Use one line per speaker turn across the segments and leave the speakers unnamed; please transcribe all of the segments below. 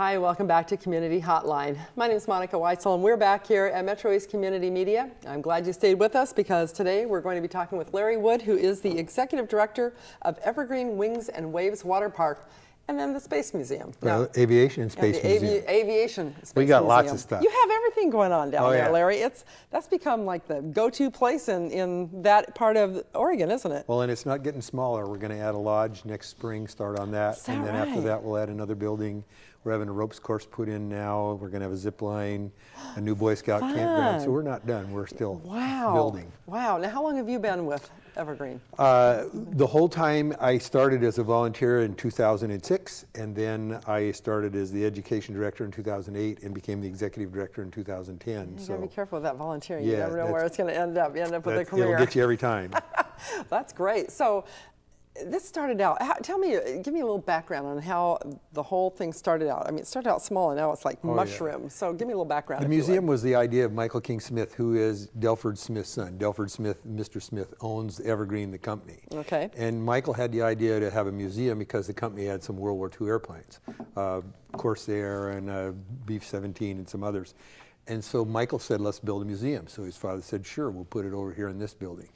Hi, welcome back to Community Hotline. My name is Monica Weitzel, and we're back here at Metro East Community Media. I'm glad you stayed with us because today we're going to be talking with Larry Wood, who is the Executive Director of Evergreen Wings and Waves Water Park, and then the Space Museum.
Well, Aviation and Space Museum.
Aviation Space
We got
Museum.
lots of stuff.
You have everything going on down there,
yeah.
Larry. That's become like the go-to place in that part of Oregon, isn't it?
Well, and it's not getting smaller. We're going to add a lodge next spring, start on that.
Is that
and then
right?
after that, we'll add another building. We're having a ropes course put in now. We're going to have a zip line, a new Boy Scout campground. So we're not done. We're still building.
Wow. Now, how long have you been with Evergreen?
The whole time I started as a volunteer in 2006, and then I started as the education director in 2008 and became the executive director in 2010.
You gotta be careful with that volunteering.
Yeah,
You never know where it's going to end up. You end up with a career.
It'll get you every time.
That's great. So this started out, give me a little background on how the whole thing started out. I mean, it started out small and now it's like mushrooms. Yeah. So give me a little background.
The museum was the idea of Michael King Smith, who is Delford Smith's son. Delford Smith, Mr. Smith, owns Evergreen, the company.
Okay.
And Michael had the idea to have a museum because the company had some World War II airplanes, Corsair and Beef-17 and some others. And so Michael said, let's build a museum. So his father said, sure, we'll put it over here in this building.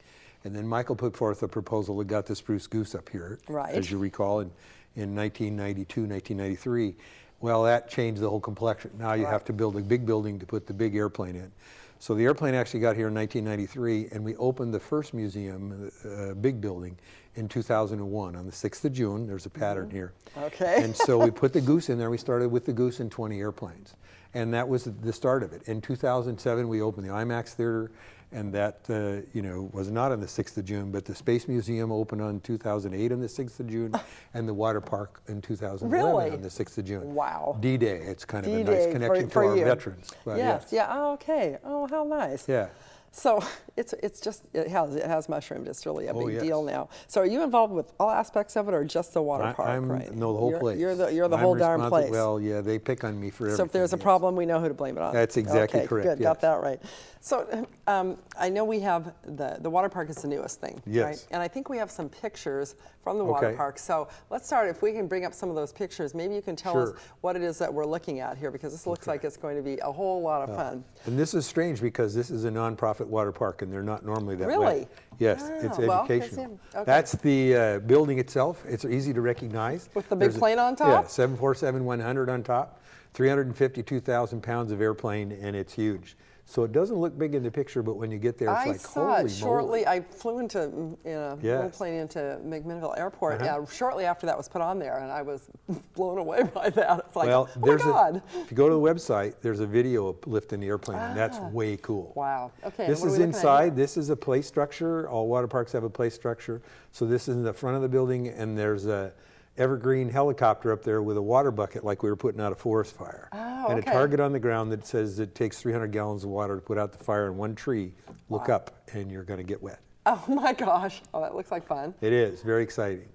And then Michael put forth a proposal that got the spruce goose up here, as you recall, in 1992, 1993. Well, that changed the whole complexion. Now you have to build a big building to put the big airplane in. So the airplane actually got here in 1993, and we opened the first museum, big building, in 2001 on the 6th of June. There's a pattern here.
Okay.
And so we put the goose in there. We started with the goose and 20 airplanes. And that was the start of it. In 2007, we opened the IMAX Theater. And that, was not on the 6th of June, but the Space Museum opened on 2008 on the 6th of June, and the water park in 2011 on the 6th of June.
Wow.
D-Day. It's kind of a
D-Day
nice connection for our veterans. But
yes. Yeah. Oh, okay. Oh, how nice.
Yeah.
So it has mushroomed. It's really a big deal now. So are you involved with all aspects of it, or just the water park?
No, the whole place.
You're the whole darn place.
Well, yeah, they pick on me for everything.
So if there's a problem, we know who to blame it on.
That's exactly
okay,
correct.
Good,
yes.
got that right. So I know we have the water park is the newest thing, right? And I think we have some pictures from the water park. So let's start. If we can bring up some of those pictures, maybe you can tell us what it is that we're looking at here, because this looks like it's going to be a whole lot of fun. And
this is strange because this is a nonprofit water park, and they're not normally that way.
Really?
Yes, it's educational. That's the building itself. It's easy to recognize.
With the big plane on top?
Yeah, 747-100 on top, 352,000 pounds of airplane, and it's huge. So it doesn't look big in the picture, but when you get there, it's like, holy moly. I saw it shortly.
I flew in a little plane into McMinnville Airport shortly after that was put on there, and I was blown away by that. It's like, oh my God.
If you go to the website, there's a video of lifting the airplane, and that's way cool.
Wow. Okay.
This is inside. This is a play structure. All water parks have a play structure. So this is in the front of the building, and there's a Evergreen helicopter up there with a water bucket like we were putting out a forest fire. And a target on the ground that says it takes 300 gallons of water to put out the fire in one tree. Look up and you're going to get wet.
Oh my gosh. Oh, that looks like fun.
It is. Very exciting.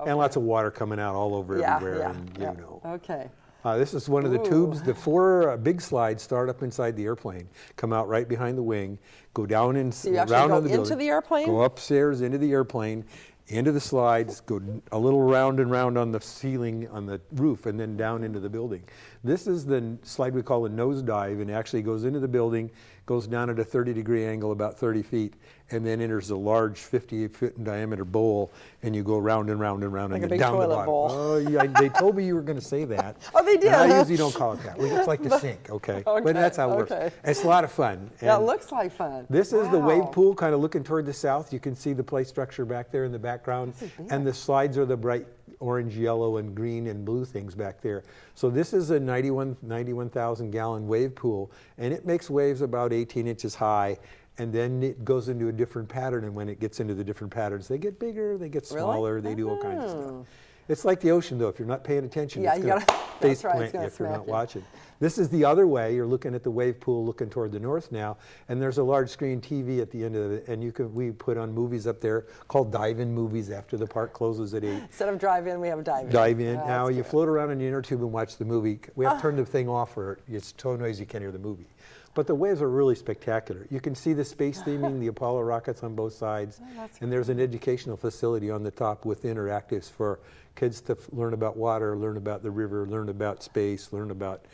And lots of water coming out all over everywhere. And,
Okay.
This is one of the tubes. The 4 big slides start up inside the airplane, come out right behind the wing, go down and
so you actually
around
go
on the building,
into the airplane?
Go upstairs into the airplane, into the slides, go a little round and round on the ceiling, on the roof, and then down into the building. This is the slide we call a nosedive, and actually goes into the building, goes down at a 30-degree angle, about 30 feet, and then enters a large 58-foot in diameter bowl, and you go round and round and round,
like
and
then
down the bottom.
Bowl.
Oh, yeah, they told me you were going to say that.
Oh, they did.
And I usually don't call it that. It's like the sink, okay? But that's how it works. It's a lot of fun.
That looks like fun.
This is the wave pool, kind of looking toward the south. You can see the play structure back there in the background, and the slides are the bright orange, yellow, and green and blue things back there. So this is a 91,000 gallon wave pool, and it makes waves about 18 inches high, and then it goes into a different pattern, and when it gets into the different patterns, they get bigger, they get smaller, they do all kinds of stuff. It's like the ocean, though. If you're not paying attention, it's going to face plant you if you're not watching. This is the other way. You're looking at the wave pool, looking toward the north now, and there's a large screen TV at the end of it, and we put on movies up there called dive-in movies after the park closes at 8.
Instead of drive-in, we have a dive-in.
Dive-in. Now you float around in the inner tube and watch the movie. We have to turn the thing off, or it's so noisy you can't hear the movie. But the waves are really spectacular. You can see the space theming, the Apollo rockets on both sides, and there's an educational facility on the top with interactives for kids to learn about water, learn about the river, learn about space, learn about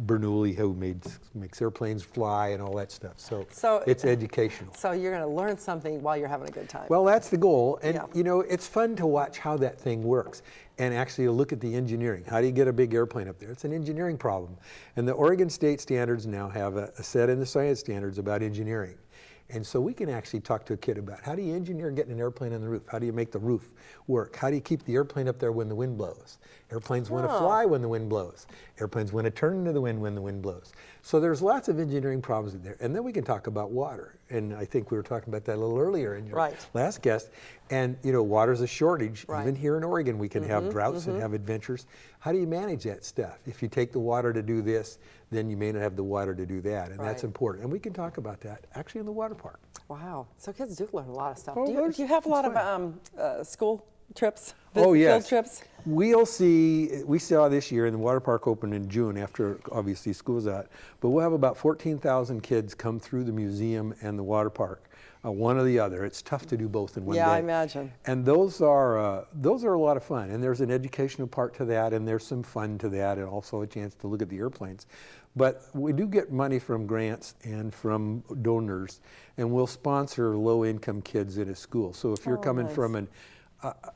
Bernoulli, who makes airplanes fly and all that stuff. So it's educational.
So you're going to learn something while you're having a good time.
Well, that's the goal. And you know, it's fun to watch how that thing works. And actually look at the engineering. How do you get a big airplane up there? It's an engineering problem. And the Oregon State standards now have a set in the science standards about engineering. And so we can actually talk to a kid about how do you engineer getting an airplane on the roof? How do you make the roof work? How do you keep the airplane up there when the wind blows? Airplanes want to fly when the wind blows. Airplanes want to turn into the wind when the wind blows. So there's lots of engineering problems in there. And then we can talk about water. And I think we were talking about that a little earlier in your last guest. And you know, water's a shortage. Even here in Oregon, we can have droughts and have adventures. How do you manage that stuff? If you take the water to do this, then you may not have the water to do that. And that's important. And we can talk about that actually in the water park.
Wow. So kids do learn a lot of stuff.
Oh,
do you have a lot of school trips?
Oh, yes.
Field trips?
We saw this year, and the water park opened in June after obviously school's out, but we'll have about 14,000 kids come through the museum and the water park, one or the other. It's tough to do both in one day.
Yeah, I imagine.
And those are a lot of fun, and there's an educational part to that, and there's some fun to that, and also a chance to look at the airplanes. But we do get money from grants and from donors, and we'll sponsor low-income kids in a school. So if you're coming from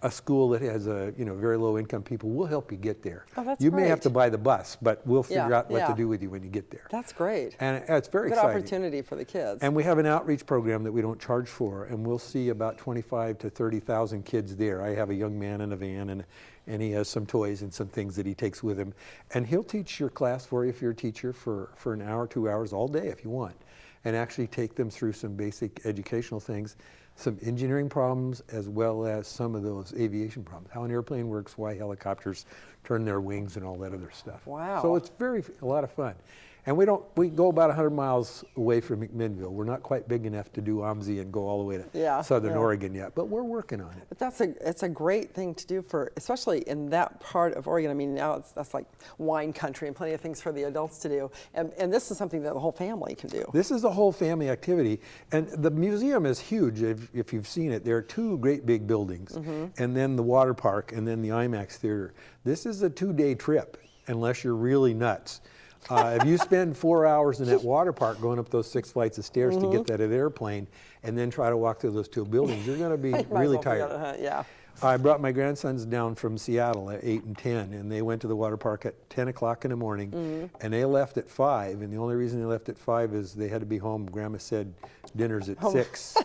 a school that has very low income people, we'll help you get there.
Oh, that's
you
great.
may have to buy the bus, but we'll figure out what to do with you when you get there.
That's great.
And it's very
good
exciting.
Opportunity for the kids.
And we have an outreach program that we don't charge for, and we'll see about 25 to 30,000 kids there. I have a young man in a van, and he has some toys and some things that he takes with him. And he'll teach your class for you if you're a teacher for an hour, 2 hours, all day if you want, and actually take them through some basic educational things, some engineering problems, as well as some of those aviation problems. How an airplane works, why helicopters turn their wings, and all that other stuff.
Wow.
So it's a lot of fun. And we go about 100 miles away from McMinnville. We're not quite big enough to do OMSI and go all the way to Southern Oregon yet, but we're working on it.
But it's a great thing to do especially in that part of Oregon. I mean, now that's like wine country and plenty of things for the adults to do. And this is something that the whole family can do.
This is a whole family activity. And the museum is huge, if you've seen it. There are two great big buildings, and then the water park, and then the IMAX theater. This is a 2-day trip, unless you're really nuts. If you spend 4 hours in that water park going up those 6 flights of stairs to get that airplane and then try to walk through those 2 buildings, you're going to be really tired. I brought my grandsons down from Seattle at 8 and 10, and they went to the water park at 10 o'clock in the morning, and they left at 5. And the only reason they left at 5 is they had to be home. Grandma said dinner's at 6.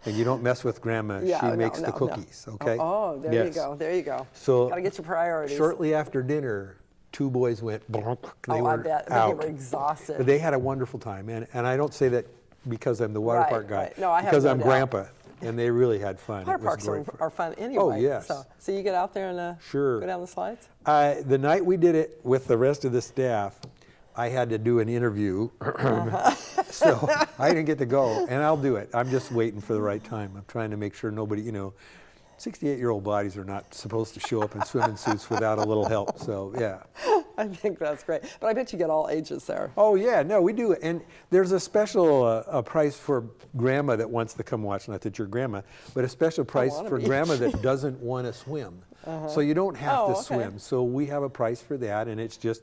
And you don't mess with Grandma. She makes the cookies, okay?
Oh, there you go. There you go.
So
got to get your priorities.
Shortly after dinner, 2 boys went, they were
I bet.
out.
They were exhausted.
But they had a wonderful time. And I don't say that because I'm the water park guy.
Right. No, I have
because
no
I'm
doubt.
Grandpa. And they really had fun.
Water parks are fun anyway.
Oh, yes.
So you get out there and go down the slides?
The night we did it with the rest of the staff, I had to do an interview. So I didn't get to go. And I'll do it. I'm just waiting for the right time. I'm trying to make sure nobody, 68-year-old bodies are not supposed to show up in swimming suits without a little help. So, yeah.
I think that's great. But I bet you get all ages there.
Oh, yeah. No, we do. And there's a special price for Grandma that wants to come watch. Not that you're Grandma, but a special price for Grandma that doesn't want to swim. So you don't have to swim. So we have a price for that. And it's just,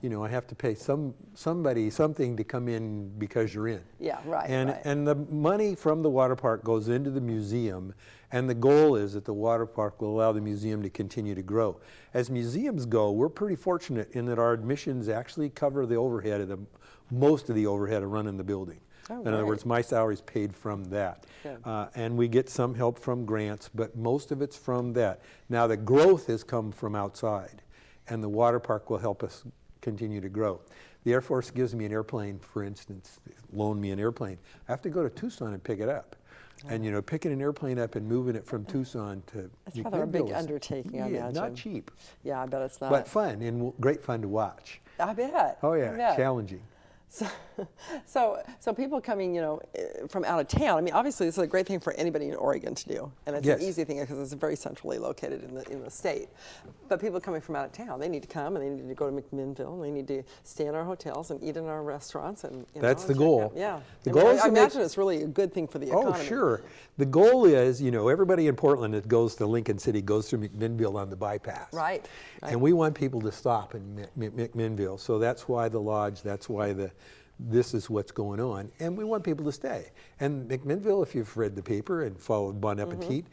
I have to pay somebody something to come in because you're in.
Yeah, right.
And the money from the water park goes into the museum. And the goal is that the water park will allow the museum to continue to grow. As museums go, we're pretty fortunate in that our admissions actually cover the overhead most of the overhead of running the building.
Oh,
in other words, my salary's paid from that. And we get some help from grants, but most of it's from that. Now the growth has come from outside, and the water park will help us continue to grow. The Air Force gives me an airplane, for instance, loan me an airplane. I have to go to Tucson and pick it up. And picking an airplane up and moving it from Tucson to
it's rather a big undertaking, I imagine.
Not cheap.
Yeah, I bet it's not.
But fun, and great fun to watch.
I bet.
Oh yeah, challenging.
So people coming, from out of town. I mean, obviously, this is a great thing for anybody in Oregon to do, and it's an easy thing because it's very centrally located in the state. But people coming from out of town, they need to come and they need to go to McMinnville. And they need to stay in our hotels and eat in our restaurants, and
that's the goal.
Yeah,
the goal is
I imagine it's really a good thing for the economy.
Oh, sure. The goal is, everybody in Portland that goes to Lincoln City goes through McMinnville on the bypass.
Right.
And we want people to stop in McMinnville. So that's why the lodge, that's why this is what's going on. And we want people to stay. And McMinnville, if you've read the paper and followed Bon Appetit,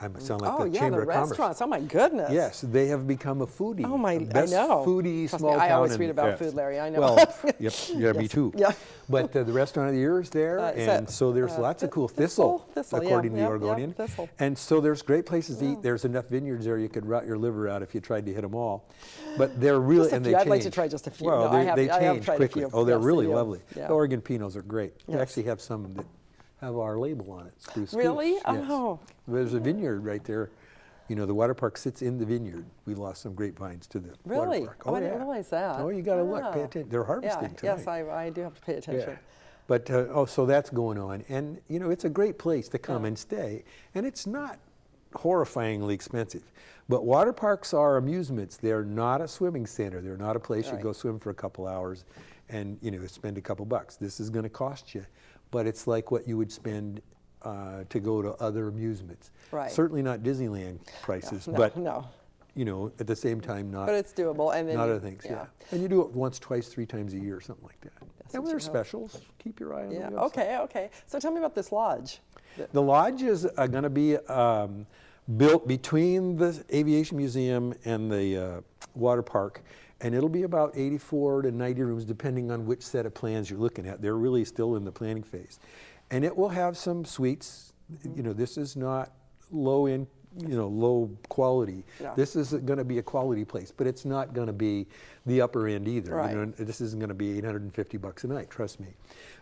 I sound like the Chamber of Commerce.
Oh, yeah, the restaurants. Oh, my goodness.
Yes, they have become a foodie.
Oh, my,
best
I know.
foodie
Trust
small
me,
town.
I always read about food, Larry. I know.
Well, yep, yeah, me too.
Yeah.
But the restaurant of the year is there, and so there's lots of cool Thistle, according to the Oregonian.
Thistle.
And so there's great places to eat. There's enough vineyards there you could rot your liver out if you tried to hit them all. But they're really, and they change.
I'd like to try just a few.
Well,
no,
they change quickly.
A few.
Oh, they're really
yeah.
lovely.
Yeah.
The Oregon Pinots are great.
Yes.
We actually have some that have our label on it. Spruce
Really?
Goose. Yes.
Oh.
There's a vineyard right there. The water park sits in the vineyard. We lost some grapevines to the
really?
water park.
Oh, I didn't realize that.
Oh, you got to look, pay attention. They're harvesting tonight.
Yes, I do have to pay attention.
Yeah. But, so that's going on. And, it's a great place to come and stay. And it's not horrifyingly expensive. But water parks are amusements. They're not a swimming center. They're not a place you go swim for a couple hours and, spend a couple bucks. This is going to cost you. But it's like what you would spend to go to other amusements.
Right.
Certainly not Disneyland prices, but at the same time not.
But it's doable, and then
not other things. Yeah. And you do it once, twice, 3 times a year, or something like that. And there's specials. Keep your eye on the website.
Okay. So tell me about this lodge.
The lodge is going to be built between the Aviation Museum and the water park. And it'll be about 84 to 90 rooms, depending on which set of plans you're looking at. They're really still in the planning phase. And it will have some suites. This is not low quality.
No.
This is going to be a quality place, but it's not going to be the upper end either.
Right.
This isn't going to be $850 a night. Trust me.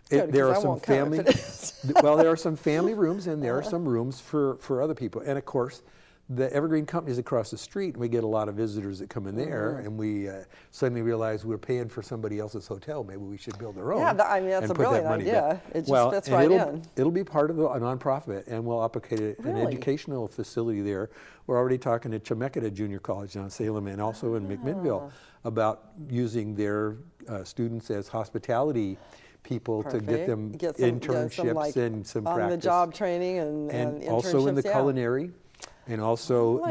Good,
there are
I
some
won't come
family.
if it is.
Well, there are some family rooms, and there are some rooms for other people. And of course, the Evergreen company is across the street, and we get a lot of visitors that come in there, and we suddenly realize we're paying for somebody else's hotel. Maybe we should build our own.
Yeah, that's a brilliant idea. It just fits right in.
It'll be part of a nonprofit, and we'll applicate an educational facility there. We're already talking to Chemeketa Junior College down Salem and also in McMinnville about using their students as hospitality people to get them internships and some practice.
On-the-job training and internships.
Also in the culinary. And also,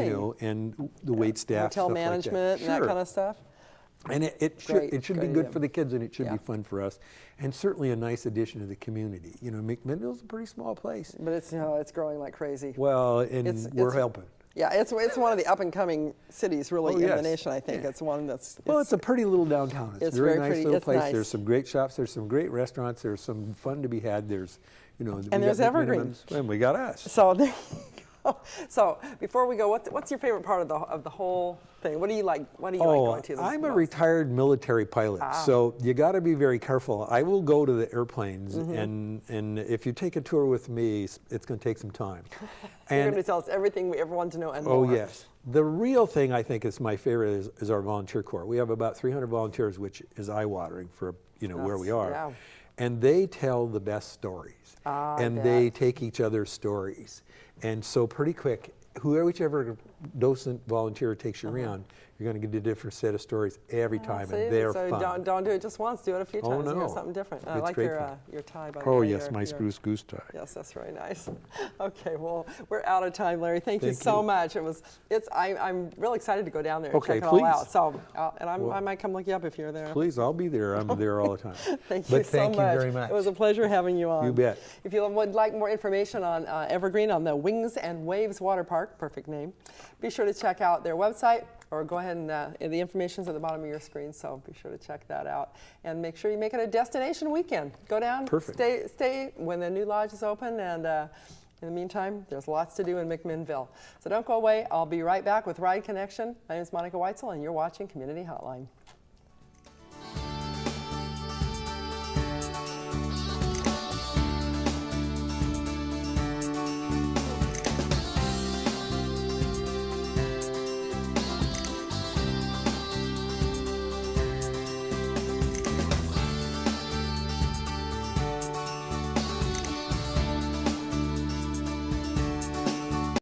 and the wait staff,
hotel management, and that kind of stuff.
And it should be good for the kids, and it should be fun for us, and certainly a nice addition to the community. McMinnville's a pretty small place,
but it's growing like crazy.
Well, and we're helping.
Yeah, it's one of the up and coming cities really in the nation. I think it's one that's.
It's a pretty little downtown. It's a very nice little place.
Nice.
There's some great shops. There's some great restaurants. There's some fun to be had. There's
and there's Evergreen,
and we got us.
So there. So before we go, what's your favorite part of the whole thing? What do you like? What do you like going to?
I'm a retired military pilot, so you got to be very careful. I will go to the airplanes, and if you take a tour with me, it's going to take some time.
You're going to tell us everything we ever want to know and more.
Oh yes. The real thing I think is my favorite is our volunteer corps. We have about 300 volunteers, which is eye-watering for where we are.
Yeah.
And they tell the best stories, and they take each other's stories. And so pretty quick, whichever docent volunteer takes you around, you're going to get a different set of stories every time, and they're fun.
Don't do it just once, do it a few times.
No.
Hear something different. I like your tie, by the way.
Oh yes, my spruce goose tie.
Yes, that's very nice. Okay, well, we're out of time, Larry. Thank you so much. I'm really excited to go down there and check it all out. So, I might come look you up if you're there.
Please, I'll be there. I'm there all the time.
Thank you so much.
Thank you very much.
It was a pleasure having you on.
You bet.
If you would like more information on Evergreen, on the Wings and Waves Water Park, perfect name, be sure to check out their website, or go ahead and the information's at the bottom of your screen, so be sure to check that out. And make sure you make it a destination weekend. Go down, stay when the new lodge is open, and in the meantime, there's lots to do in McMinnville. So don't go away. I'll be right back with Ride Connection. My name is Monica Weitzel, and you're watching Community Hotline.